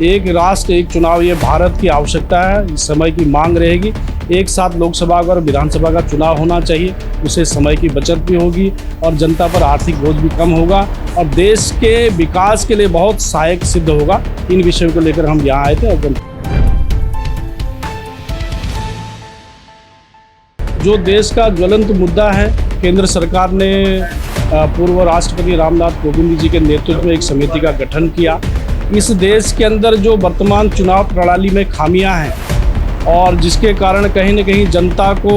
एक राष्ट्र एक चुनाव ये भारत की आवश्यकता है, इस समय की मांग रहेगी। एक साथ लोकसभा और विधानसभा का चुनाव होना चाहिए, उससे समय की बचत भी होगी और जनता पर आर्थिक बोझ भी कम होगा और देश के विकास के लिए बहुत सहायक सिद्ध होगा। इन विषयों को लेकर हम यहाँ आए थे। और जो देश का ज्वलंत मुद्दा है, केंद्र सरकार ने पूर्व राष्ट्रपति रामनाथ कोविंद जी के नेतृत्व में एक समिति का गठन किया। इस देश के अंदर जो वर्तमान चुनाव प्रणाली में खामियां हैं और जिसके कारण कहीं न कहीं जनता को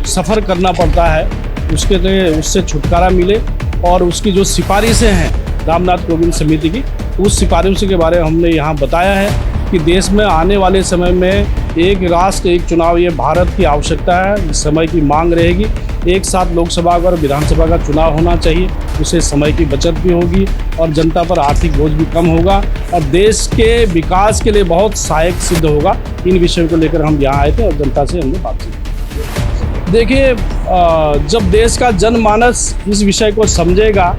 सफ़र करना पड़ता है, उससे छुटकारा मिले और उसकी जो सिफारिशें हैं रामनाथ कोविंद समिति की, उस सिफारिशों के बारे में हमने यहाँ बताया है कि देश में आने वाले समय में एक राष्ट्र एक चुनाव ये भारत की आवश्यकता है, इस समय की मांग रहेगी। एक साथ लोकसभा और विधानसभा का चुनाव होना चाहिए, उससे समय की बचत भी होगी और जनता पर आर्थिक बोझ भी कम होगा और देश के विकास के लिए बहुत सहायक सिद्ध होगा। इन विषयों को लेकर हम यहाँ आए थे और जनता से हमने बातचीत की। देखिए, जब देश का जनमानस इस विषय को समझेगा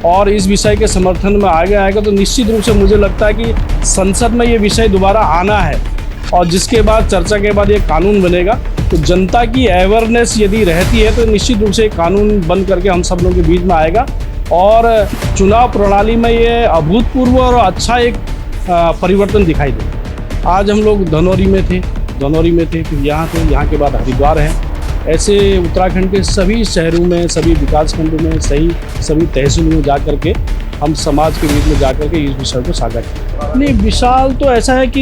और इस विषय के समर्थन में आगे आएगा तो निश्चित रूप से मुझे लगता है कि संसद में ये विषय दोबारा आना है और जिसके बाद चर्चा के बाद ये कानून बनेगा। तो जनता की अवेयरनेस यदि रहती है तो निश्चित रूप से कानून बन करके हम सब लोगों के बीच में आएगा और चुनाव प्रणाली में ये अभूतपूर्व और अच्छा एक परिवर्तन दिखाई देगा। आज हम लोग धनौरी में थे, फिर यहाँ थे, यहाँ के बाद हरिद्वार है। ऐसे उत्तराखंड के सभी शहरों में, सभी विकास खंडों में, सभी तहसीलों में जा कर के हम समाज के बीच में जा कर के इस विषय को साझा करें। नहीं, विशाल तो ऐसा है कि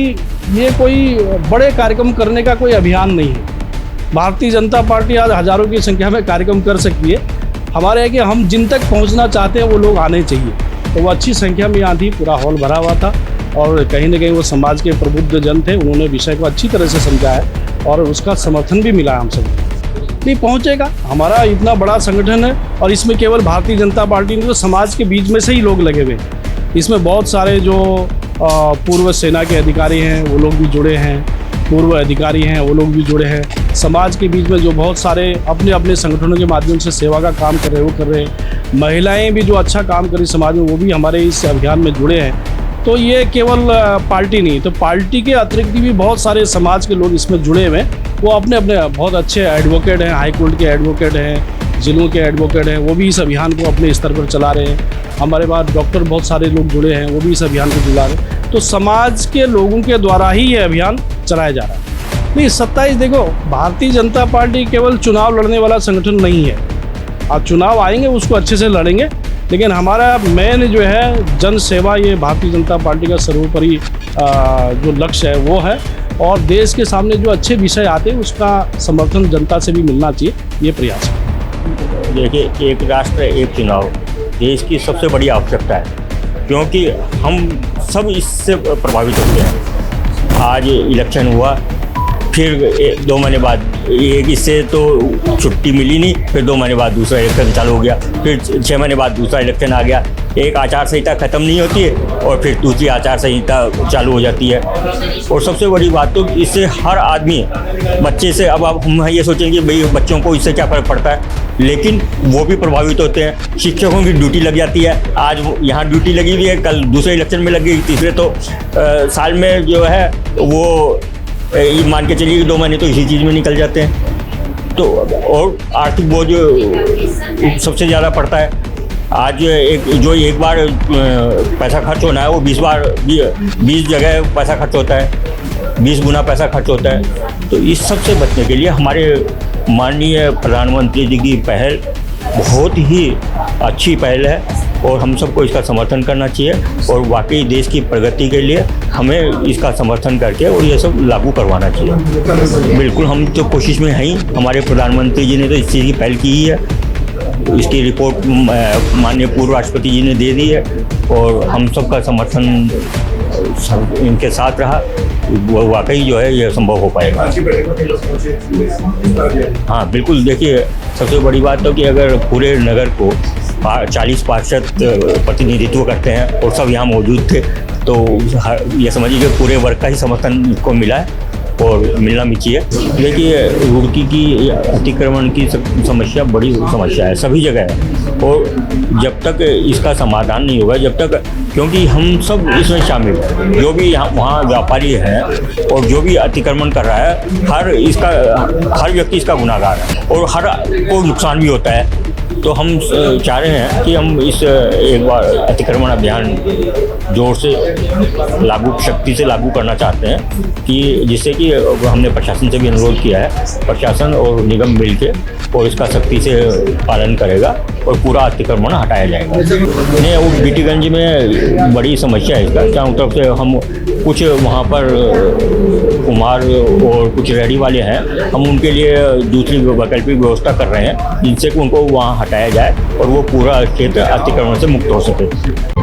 ये कोई बड़े कार्यक्रम करने का कोई अभियान नहीं है। भारतीय जनता पार्टी आज हज़ारों की संख्या में कार्यक्रम कर सकती है। हमारे है कि हम जिन तक पहुंचना चाहते हैं वो लोग आने चाहिए। तो वो अच्छी संख्या में यहाँ थी, पूरा हॉल भरा हुआ था और कहीं ना कहीं वो समाज के प्रबुद्ध जन थे, उन्होंने विषय को अच्छी तरह से समझा है और उसका समर्थन भी मिला हम सब। नहीं पहुँचेगा, हमारा इतना बड़ा संगठन है और इसमें केवल भारतीय जनता पार्टी नहीं, तो समाज के बीच में से ही लोग लगे हुए। इसमें बहुत सारे जो पूर्व सेना के अधिकारी हैं वो लोग भी जुड़े हैं, पूर्व अधिकारी हैं वो लोग भी जुड़े हैं। समाज के बीच में जो बहुत सारे अपने अपने संगठनों के माध्यम से सेवा का काम कर रहे हैं वो कर रहे हैं। महिलाएं भी जो अच्छा काम कर रही समाज में वो भी हमारे इस अभियान में जुड़े हैं। तो ये केवल पार्टी नहीं, तो पार्टी के अतिरिक्त भी बहुत सारे समाज के लोग इसमें जुड़े हुए हैं। वो अपने अपने बहुत अच्छे एडवोकेट हैं, हाई कोर्ट के एडवोकेट हैं, जिलों के एडवोकेट हैं, वो भी इस अभियान को अपने स्तर पर चला रहे हैं। हमारे पास डॉक्टर बहुत सारे लोग जुड़े हैं, वो भी इस अभियान को चला रहे हैं। तो समाज के लोगों के द्वारा ही ये अभियान चलाया जा रहा है। नहीं, 27 देखो, भारतीय जनता पार्टी केवल चुनाव लड़ने वाला संगठन नहीं है। अब चुनाव आएंगे उसको अच्छे से लड़ेंगे, लेकिन हमारा मेन जो है जन सेवा, ये भारतीय जनता पार्टी का सर्वोपरि जो लक्ष्य है वो है और देश के सामने जो अच्छे विषय आते हैं उसका समर्थन जनता से भी मिलना चाहिए, ये प्रयास है। देखिए, एक राष्ट्र एक चुनाव देश की सबसे बड़ी आवश्यकता है, क्योंकि हम सब इससे प्रभावित होते हैं। आज इलेक्शन हुआ, फिर 2 महीने बाद एक इससे तो छुट्टी मिली नहीं, फिर 2 महीने बाद दूसरा इलेक्शन चालू हो गया, फिर 6 महीने बाद दूसरा इलेक्शन आ गया। एक आचार संहिता ख़त्म नहीं होती है और फिर दूसरी आचार संहिता चालू हो जाती है। और सबसे बड़ी बात तो इससे हर आदमी, बच्चे से, अब हम ये सोचेंगे भाई बच्चों को इससे क्या फ़र्क पड़ता है, लेकिन वो भी प्रभावित होते हैं। शिक्षकों की ड्यूटी लग जाती है, आज यहाँ ड्यूटी लगी हुई है, कल दूसरे इलेक्शन में लग गई, तीसरे तो साल में जो है वो ये मान के चलिए 2 महीने तो इसी चीज़ में निकल जाते हैं। तो और आर्थिक बोझ सबसे ज़्यादा पड़ता है। आज एक बार पैसा खर्च होना है वो 20 जगह पैसा खर्च होता है, 20 गुना पैसा खर्च होता है। तो इस सब से बचने के लिए हमारे माननीय प्रधानमंत्री जी की पहल बहुत ही अच्छी पहल है और हम सबको इसका समर्थन करना चाहिए और वाकई देश की प्रगति के लिए हमें इसका समर्थन करके और ये सब लागू करवाना चाहिए। बिल्कुल, हम तो कोशिश में हैं ही। हमारे प्रधानमंत्री जी ने तो इस चीज़ की पहल की ही है, इसकी रिपोर्ट माननीय पूर्व राष्ट्रपति जी ने दे दी है और हम सबका समर्थन इनके साथ रहा, वो वाकई जो है ये संभव हो पाएगा। हाँ बिल्कुल, देखिए सबसे बड़ी बात तो कि अगर पूरे नगर को 40% प्रतिनिधित्व करते हैं और सब यहाँ मौजूद थे तो ये समझिए कि पूरे वर्ग का ही समर्थन को मिला है और मिलना भी चाहिए। देखिए रुड़की की अतिक्रमण की समस्या बड़ी समस्या है, सभी जगह है, और जब तक इसका समाधान नहीं होगा, जब तक, क्योंकि हम सब इसमें शामिल हैं, जो भी यहाँ वहाँ व्यापारी हैं और जो भी अतिक्रमण कर रहा है, हर व्यक्ति इसका गुनाहगार है और हर को नुकसान भी होता है। तो हम चाह रहे हैं कि हम इस एक बार अतिक्रमण अभियान जोर से शक्ति से लागू करना चाहते हैं, कि जिससे कि हमने प्रशासन से भी अनुरोध किया है, प्रशासन और निगम मिलके और इसका सख्ती से पालन करेगा और पूरा अतिक्रमण हटाया जाएगा। नहीं, वो बीटीगंज में बड़ी समस्या है इसका, चारों तरफ से हम कुछ वहाँ पर कुम्हार और कुछ रेहड़ी वाले हैं, हम उनके लिए दूसरी वैकल्पिक व्यवस्था कर रहे हैं, जिनसे कि उनको वहाँ हटाया जाए और वो पूरा क्षेत्र अतिक्रमण से मुक्त हो सके।